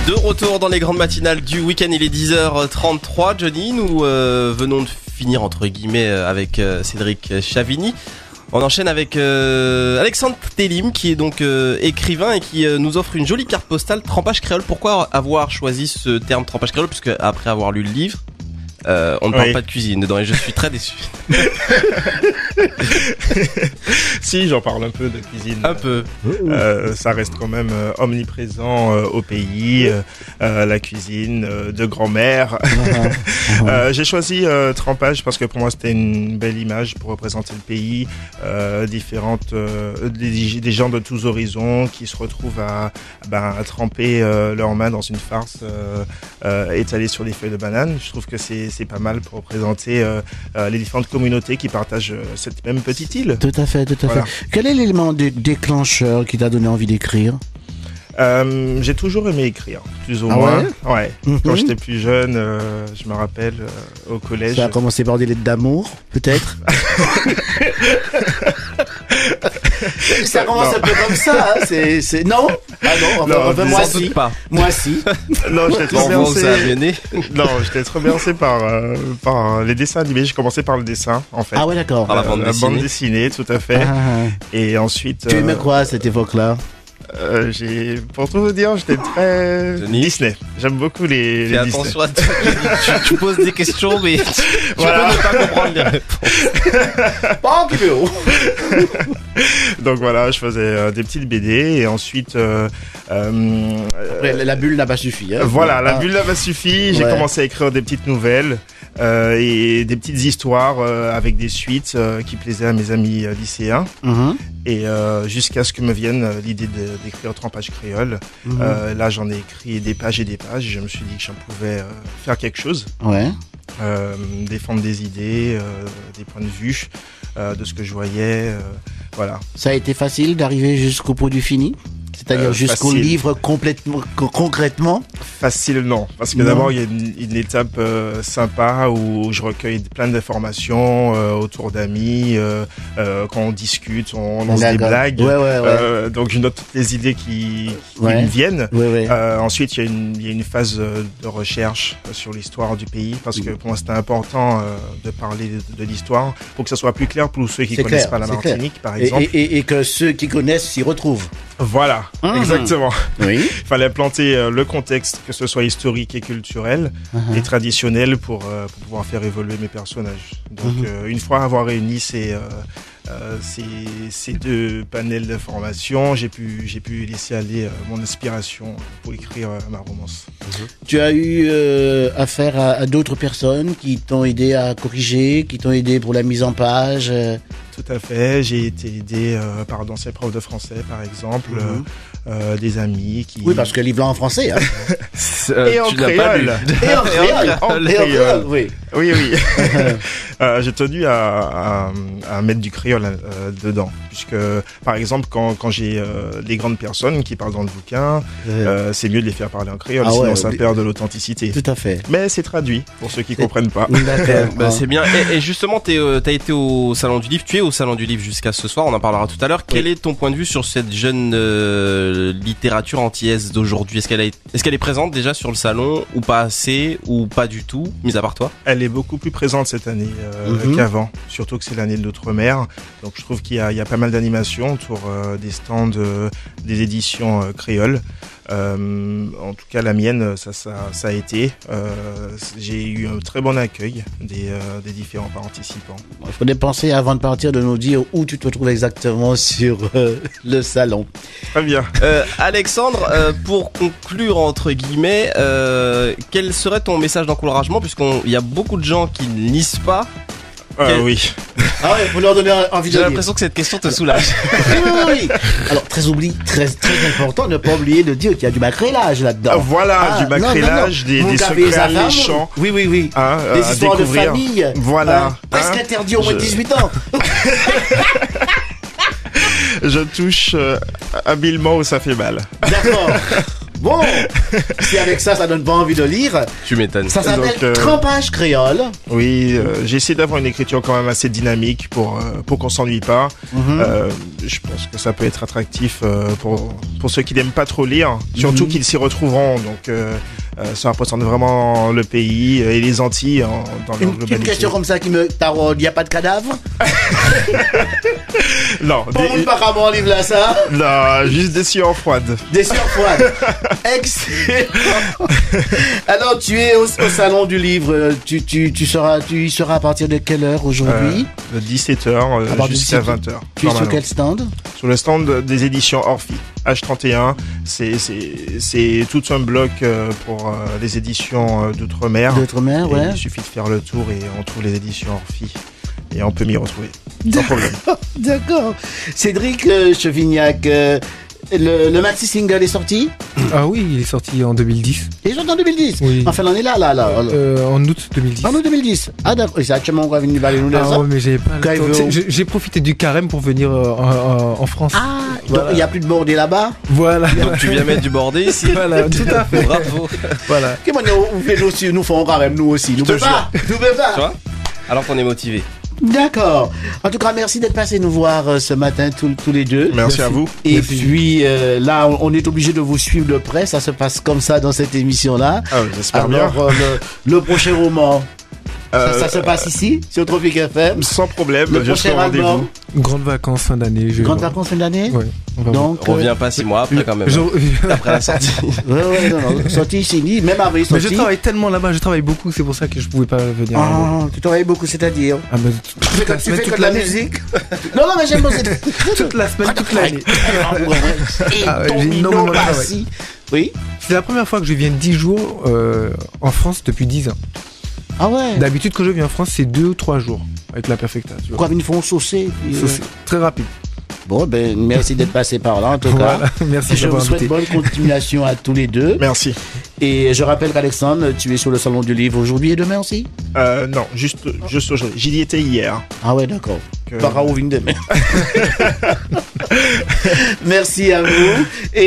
De retour dans les grandes matinales du week-end, il est 10h33. Johnny, nous venons de finir entre guillemets avec Cédric Chavigny. On enchaîne avec Alexandre Télim qui est donc écrivain et qui nous offre une jolie carte postale trempage créole. Pourquoi avoir choisi ce terme trempage créole? Puisque après avoir lu le livre, on ne parle pas de cuisine dedans et je suis très déçu. Si, j'en parle un peu de cuisine. Un peu. Ça reste quand même omniprésent au pays, la cuisine de grand-mère. J'ai choisi trempage parce que pour moi c'était une belle image pour représenter le pays, des gens de tous horizons qui se retrouvent à tremper leurs mains dans une farce étalée sur des feuilles de banane. Je trouve que c'est pas mal pour représenter les différentes communautés qui partagent cette même petite île. Tout à fait, tout à fait. Quel est l'élément déclencheur qui t'a donné envie d'écrire? J'ai toujours aimé écrire, plus ou moins. Ouais. Quand j'étais plus jeune, je me rappelle au collège. Ça a commencé par des lettres d'amour, peut-être. Ça commence un peu comme ça, hein. C'est non. Ah non, enfin moi si. Pas. Moi si. Non, j'étais trop bercé par les dessins animés. J'ai commencé par le dessin, en fait. Ah ouais, d'accord. Par la bande dessinée, tout à fait. Et ensuite. Tu aimais quoi à cette époque-là? Pour tout vous dire, j'étais très Disney. J'aime beaucoup les Fais Disney. attention à toi. Tu poses des questions, mais tu peux ne pas comprendre les réponses. Pas un peu. Donc voilà, je faisais des petites BD et ensuite. Après, la bulle n'a pas suffi. Hein. Voilà, la bulle n'a pas suffi. J'ai commencé à écrire des petites nouvelles. Et des petites histoires avec des suites qui plaisaient à mes amis lycéens. Et jusqu'à ce que me vienne l'idée d'écrire trempage créole. Là, j'en ai écrit des pages et des pages. Je me suis dit que j'en pouvais faire quelque chose. Ouais. Défendre des idées, des points de vue, de ce que je voyais. Voilà. Ça a été facile d'arriver jusqu'au produit fini? C'est-à-dire jusqu'au livre concrètement? Facile, non. Parce que d'abord, il y a une étape sympa où je recueille plein d'informations autour d'amis. Quand on discute, on lance des blagues. Donc, je note toutes les idées qui me viennent. Ensuite, il y a une phase de recherche sur l'histoire du pays. Parce que pour moi, c'était important de parler de l'histoire pour que ça soit plus clair pour ceux qui ne connaissent pas la Martinique, par exemple. Et que ceux qui connaissent s'y retrouvent. Voilà, exactement. Oui. Il fallait planter le contexte, que ce soit historique et culturel et traditionnel pour pouvoir faire évoluer mes personnages. Donc une fois avoir réuni ces deux panels d'informations, j'ai pu laisser aller mon inspiration pour écrire ma romance. Tu as eu affaire à d'autres personnes qui t'ont aidé à corriger, qui t'ont aidé pour la mise en page? Tout à fait, j'ai été aidé par d'anciens profs de français, par exemple, des amis qui... Oui, parce que livre en français. Hein. Et en créole. En créole, oui. Oui. J'ai tenu à mettre du créole dedans, puisque, par exemple, quand j'ai des grandes personnes qui parlent dans le bouquin, c'est mieux de les faire parler en créole, sinon ça perd de l'authenticité. Tout à fait. Mais c'est traduit, pour ceux qui comprennent pas. D'accord. C'est bien. Et justement, t'as été au Salon du Livre, tu es au Salon du Livre jusqu'à ce soir, on en parlera tout à l'heure. Quel est ton point de vue sur cette jeune littérature antillaise d'aujourd'hui? Est-ce qu'elle est présente déjà sur le salon, ou pas assez, ou pas du tout, mis à part toi? Elle est beaucoup plus présente cette année qu'avant, surtout que c'est l'année de l'Outre-mer. Donc je trouve qu'il y a pas mal d'animations autour des stands des éditions créoles. En tout cas, la mienne, ça a été. J'ai eu un très bon accueil des différents participants. Il faudrait penser avant de partir de nous dire où tu te trouves exactement sur le salon. Très bien. Alexandre, pour conclure entre guillemets, quel serait ton message d'encouragement, puisqu'il y a beaucoup de gens qui ne lisent pas? Oui. Ah ouais, faut leur donner envie de J'ai lire. l'impression que cette question te soulage. Oui. Alors, très important, ne pas oublier de dire qu'il y a du macrélage là-dedans. Voilà, du macrélage, des secrets alléchants. Oui. Des histoires de famille. Voilà. Presque interdit au moins de 18 ans. Je touche habilement où ça fait mal. D'accord. Bon, si avec ça donne pas envie de lire. Tu m'étonnes. Ça s'appelle Trempage créole. Oui, j'ai essayé d'avoir une écriture quand même assez dynamique pour qu'on s'ennuie pas. Je pense que ça peut être attractif pour ceux qui n'aiment pas trop lire, surtout qu'ils s'y retrouveront. Donc ça représente vraiment le pays et les Antilles dans leur globalité. Une question comme ça qui me taraude, il n'y a pas de cadavre? Non. Pour mon parent livre là ça? Non, juste des sueurs froides. Des sueurs froides. Excellent. Alors tu es au salon du livre, tu y seras à partir de quelle heure aujourd'hui? De 17h jusqu'à 20h. Tu es sur quel stand? Sur le stand des éditions Orphi. H31, c'est tout un bloc pour les éditions d'outre-mer. D'outre-mer, ouais. Il suffit de faire le tour et on trouve les éditions Orphi. Et on peut m'y retrouver. Sans problème. D'accord. Cédric Chevignac, le maxi single est sorti? Ah oui, il est sorti en 2010. Il est sorti en 2010? Oui. Enfin, on est là. En août 2010. En août 2010. Ah d'accord. Et c'est actuellement on va venir nous dire ça? Ah ouais, mais j'ai pas le temps. J'ai profité du carême pour venir en France. Ah, voilà. Donc il n'y a plus de bordé là-bas? Voilà. Donc tu viens mettre du bordé ici? Voilà, tout à fait. Bravo. Voilà. Comment nous faisons carême nous aussi? Nous ne pouvons pas. Tu vois? Alors qu'on est motivé. D'accord. En tout cas, merci d'être passé nous voir ce matin tous les deux. Merci à vous. Et puis là, on est obligé de vous suivre de près. Ça se passe comme ça dans cette émission-là. Ah, j'espère bien. Alors, le prochain roman, ça se passe ici, sur Tropic FM. Sans problème. Le prochain album. Grandes vacances fin d'année. Grandes vacances fin d'année. Ouais. Donc, on revient pas 6 mois après quand même. Après la sortie. non. Sortie fini, même après sortie. Mais je travaille tellement là-bas, je travaille beaucoup, c'est pour ça que je pouvais pas venir. Ah, tu travailles beaucoup, c'est-à-dire? Ah bah, tu fais que de la musique? Non, mais j'aime beaucoup. Toute la semaine, toute l'année. Et ton passé. Oui. C'est la première fois que je viens 10 jours en France depuis 10 ans. Ah ouais. D'habitude, quand je viens en France, c'est 2 ou 3 jours avec la Perfecta. Quoi, ils font saucer? Très rapide. Bon, ben, merci d'être passé par là, en tout cas. Merci. Je vous souhaite bonne continuation à tous les deux. Merci. Et je rappelle qu'Alexandre, tu es sur le salon du livre aujourd'hui et demain aussi? Non, juste aujourd'hui. J'y étais hier. Ah ouais, d'accord. Par où demain. Merci à vous. Et